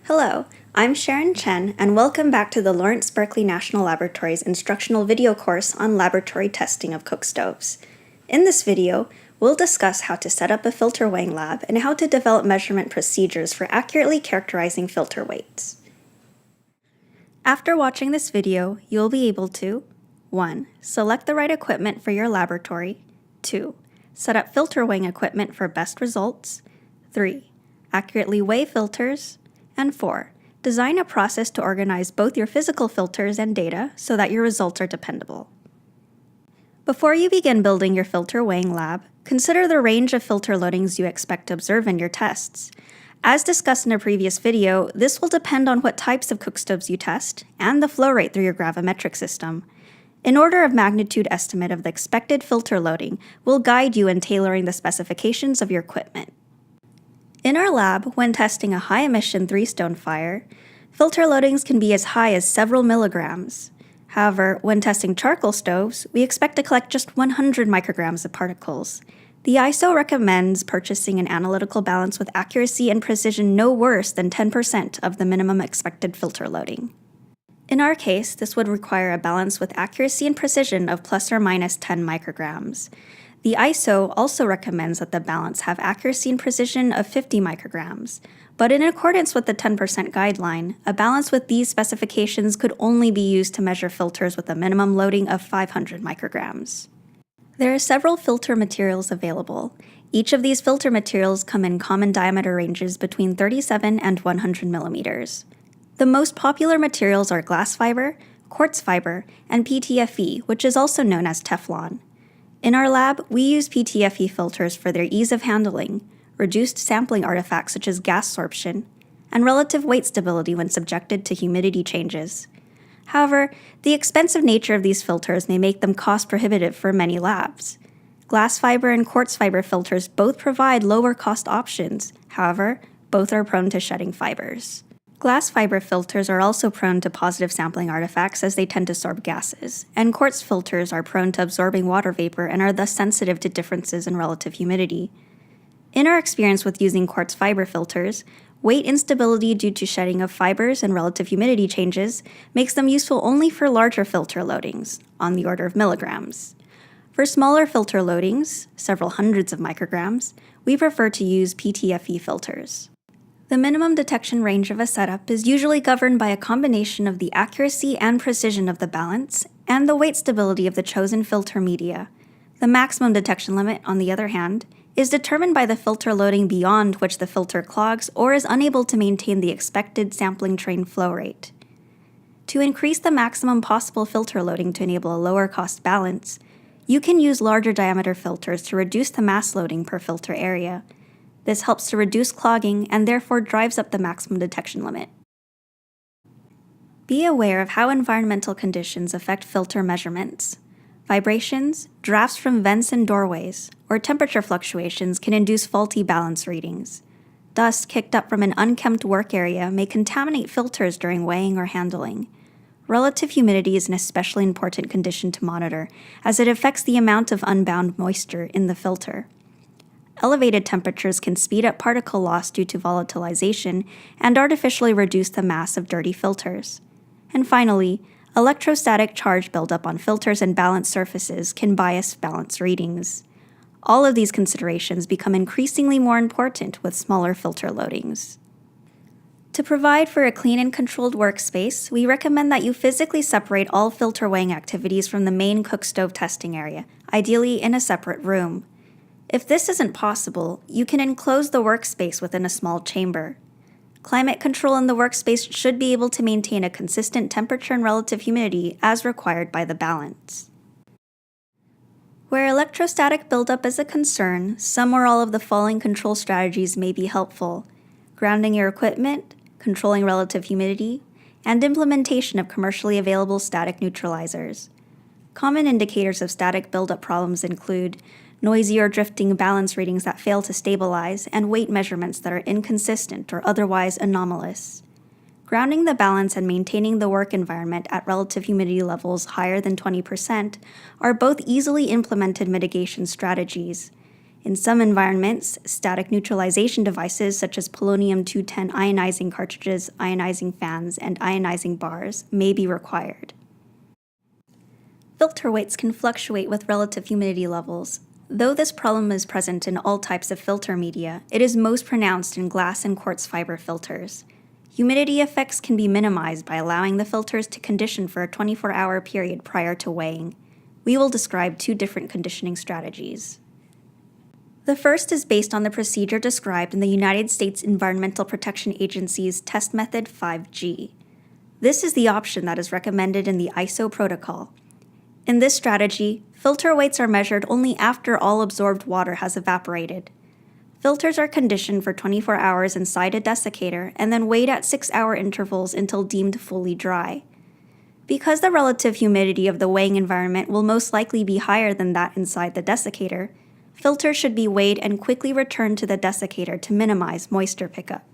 Hello, I'm Sharon Chen, and welcome back to the Lawrence Berkeley National Laboratory's instructional video course on laboratory testing of cookstoves. In this video, we'll discuss how to set up a filter weighing lab and how to develop measurement procedures for accurately characterizing filter weights. After watching this video, you'll be able to 1. Select the right equipment for your laboratory. 2. Set up filter weighing equipment for best results. 3. Accurately weigh filters. And 4. Design a process to organize both your physical filters and data so that your results are dependable. Before you begin building your filter weighing lab, consider the range of filter loadings you expect to observe in your tests. As discussed in a previous video, this will depend on what types of cookstoves you test and the flow rate through your gravimetric system. An order of magnitude estimate of the expected filter loading will guide you in tailoring the specifications of your equipment. In our lab, when testing a high-emission 3-stone fire, filter loadings can be as high as several milligrams. However, when testing charcoal stoves, we expect to collect just 100 micrograms of particles. The ISO recommends purchasing an analytical balance with accuracy and precision no worse than 10% of the minimum expected filter loading. In our case, this would require a balance with accuracy and precision of plus or minus 10 micrograms. The ISO also recommends that the balance have accuracy and precision of 50 micrograms, but in accordance with the 10% guideline, a balance with these specifications could only be used to measure filters with a minimum loading of 500 micrograms. There are several filter materials available. Each of these filter materials come in common diameter ranges between 37 and 100 millimeters. The most popular materials are glass fiber, quartz fiber, and PTFE, which is also known as Teflon. In our lab, we use PTFE filters for their ease of handling, reduced sampling artifacts such as gas sorption, and relative weight stability when subjected to humidity changes. However, the expensive nature of these filters may make them cost-prohibitive for many labs. Glass fiber and quartz fiber filters both provide lower-cost options. However, both are prone to shedding fibers. Glass fiber filters are also prone to positive sampling artifacts as they tend to sorb gases, and quartz filters are prone to absorbing water vapor and are thus sensitive to differences in relative humidity. In our experience with using quartz fiber filters, weight instability due to shedding of fibers and relative humidity changes makes them useful only for larger filter loadings, on the order of milligrams. For smaller filter loadings, several hundreds of micrograms, we prefer to use PTFE filters. The minimum detection range of a setup is usually governed by a combination of the accuracy and precision of the balance and the weight stability of the chosen filter media. The maximum detection limit, on the other hand, is determined by the filter loading beyond which the filter clogs or is unable to maintain the expected sampling train flow rate. To increase the maximum possible filter loading to enable a lower cost balance, you can use larger diameter filters to reduce the mass loading per filter area. This helps to reduce clogging and therefore drives up the maximum detection limit. Be aware of how environmental conditions affect filter measurements. Vibrations, drafts from vents and doorways, or temperature fluctuations can induce faulty balance readings. Dust kicked up from an unkempt work area may contaminate filters during weighing or handling. Relative humidity is an especially important condition to monitor, as it affects the amount of unbound moisture in the filter. Elevated temperatures can speed up particle loss due to volatilization and artificially reduce the mass of dirty filters. And finally, electrostatic charge buildup on filters and balance surfaces can bias balance readings. All of these considerations become increasingly more important with smaller filter loadings. To provide for a clean and controlled workspace, we recommend that you physically separate all filter weighing activities from the main cookstove testing area, ideally in a separate room. If this isn't possible, you can enclose the workspace within a small chamber. Climate control in the workspace should be able to maintain a consistent temperature and relative humidity as required by the balance. Where electrostatic buildup is a concern, some or all of the following control strategies may be helpful: grounding your equipment, controlling relative humidity, and implementation of commercially available static neutralizers. Common indicators of static buildup problems include noisy or drifting balance readings that fail to stabilize, and weight measurements that are inconsistent or otherwise anomalous. Grounding the balance and maintaining the work environment at relative humidity levels higher than 20% are both easily implemented mitigation strategies. In some environments, static neutralization devices such as polonium-210 ionizing cartridges, ionizing fans, and ionizing bars may be required. Filter weights can fluctuate with relative humidity levels. Though this problem is present in all types of filter media, it is most pronounced in glass and quartz fiber filters. Humidity effects can be minimized by allowing the filters to condition for a 24-hour period prior to weighing. We will describe two different conditioning strategies. The first is based on the procedure described in the United States Environmental Protection Agency's Test Method 5G. This is the option that is recommended in the ISO protocol. In this strategy, filter weights are measured only after all absorbed water has evaporated. Filters are conditioned for 24 hours inside a desiccator and then weighed at 6-hour intervals until deemed fully dry. Because the relative humidity of the weighing environment will most likely be higher than that inside the desiccator, filters should be weighed and quickly returned to the desiccator to minimize moisture pickup.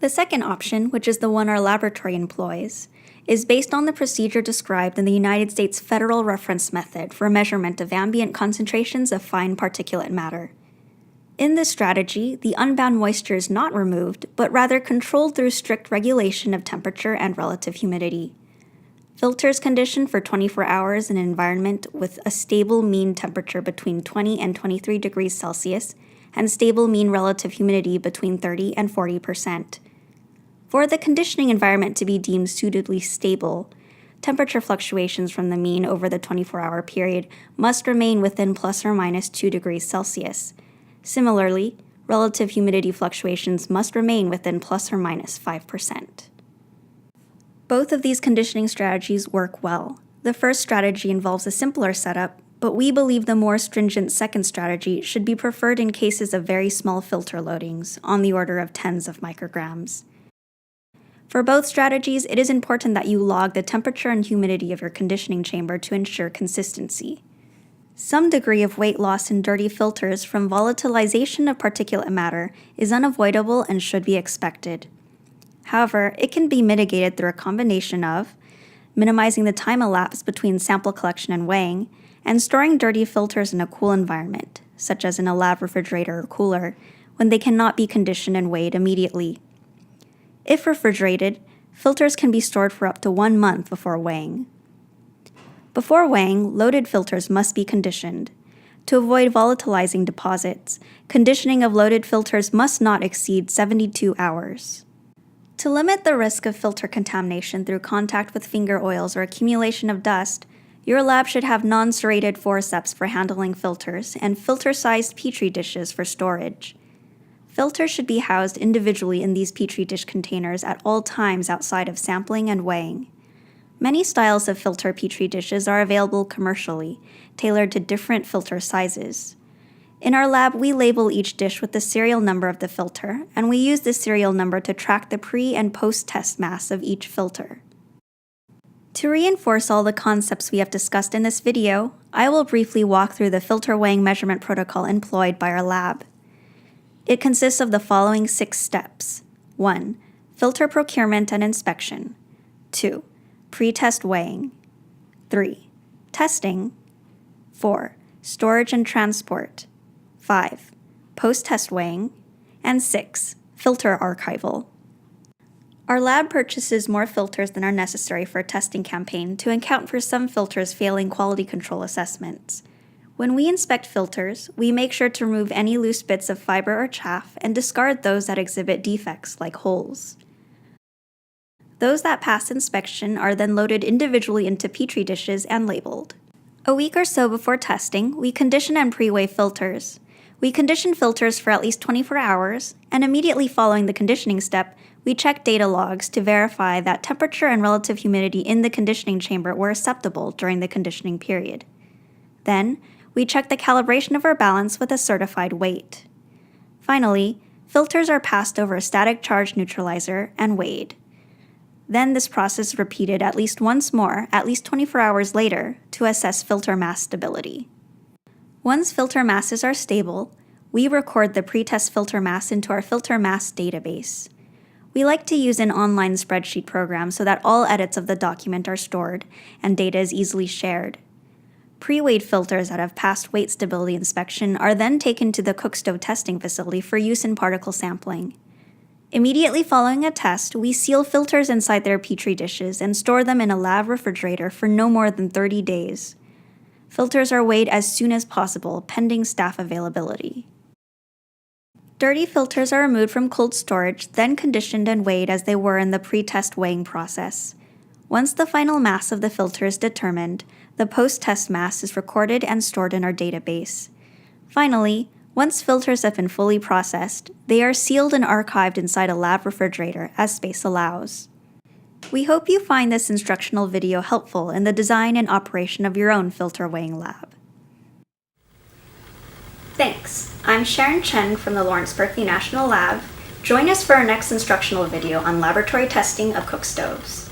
The second option, which is the one our laboratory employs, is based on the procedure described in the United States Federal Reference Method for measurement of ambient concentrations of fine particulate matter. In this strategy, the unbound moisture is not removed, but rather controlled through strict regulation of temperature and relative humidity. Filters condition for 24 hours in an environment with a stable mean temperature between 20 and 23 degrees Celsius and stable mean relative humidity between 30 and 40%. For the conditioning environment to be deemed suitably stable, temperature fluctuations from the mean over the 24-hour period must remain within plus or minus 2 degrees Celsius. Similarly, relative humidity fluctuations must remain within plus or minus 5%. Both of these conditioning strategies work well. The first strategy involves a simpler setup, but we believe the more stringent second strategy should be preferred in cases of very small filter loadings, on the order of tens of micrograms. For both strategies, it is important that you log the temperature and humidity of your conditioning chamber to ensure consistency. Some degree of weight loss in dirty filters from volatilization of particulate matter is unavoidable and should be expected. However, it can be mitigated through a combination of minimizing the time elapsed between sample collection and weighing, and storing dirty filters in a cool environment, such as in a lab refrigerator or cooler, when they cannot be conditioned and weighed immediately. If refrigerated, filters can be stored for up to 1 month before weighing. Before weighing, loaded filters must be conditioned. To avoid volatilizing deposits, conditioning of loaded filters must not exceed 72 hours. To limit the risk of filter contamination through contact with finger oils or accumulation of dust, your lab should have non-serrated forceps for handling filters and filter-sized petri dishes for storage. Filters should be housed individually in these petri dish containers at all times outside of sampling and weighing. Many styles of filter petri dishes are available commercially, tailored to different filter sizes. In our lab, we label each dish with the serial number of the filter, and we use this serial number to track the pre- and post-test mass of each filter. To reinforce all the concepts we have discussed in this video, I will briefly walk through the filter weighing measurement protocol employed by our lab. It consists of the following 6 steps. 1. Filter procurement and inspection. 2. Pre-test weighing. 3. Testing. 4. Storage and transport. 5. Post-test weighing. And 6. Filter archival. Our lab purchases more filters than are necessary for a testing campaign to account for some filters failing quality control assessments. When we inspect filters, we make sure to remove any loose bits of fiber or chaff and discard those that exhibit defects like holes. Those that pass inspection are then loaded individually into petri dishes and labeled. A week or so before testing, we condition and pre-weigh filters. We condition filters for at least 24 hours, and immediately following the conditioning step, we check data logs to verify that temperature and relative humidity in the conditioning chamber were acceptable during the conditioning period. Then, we check the calibration of our balance with a certified weight. Finally, filters are passed over a static charge neutralizer and weighed. Then this process is repeated at least once more, at least 24 hours later, to assess filter mass stability. Once filter masses are stable, we record the pretest filter mass into our filter mass database. We like to use an online spreadsheet program so that all edits of the document are stored and data is easily shared. Pre-weighed filters that have passed weight stability inspection are then taken to the Cookstove testing facility for use in particle sampling. Immediately following a test, we seal filters inside their Petri dishes and store them in a lab refrigerator for no more than 30 days. Filters are weighed as soon as possible, pending staff availability. Dirty filters are removed from cold storage, then conditioned and weighed as they were in the pre-test weighing process. Once the final mass of the filter is determined, the post-test mass is recorded and stored in our database. Finally, once filters have been fully processed, they are sealed and archived inside a lab refrigerator as space allows. We hope you find this instructional video helpful in the design and operation of your own filter weighing lab. Thanks. I'm Sharon Chen from the Lawrence Berkeley National Lab. Join us for our next instructional video on laboratory testing of Cookstoves.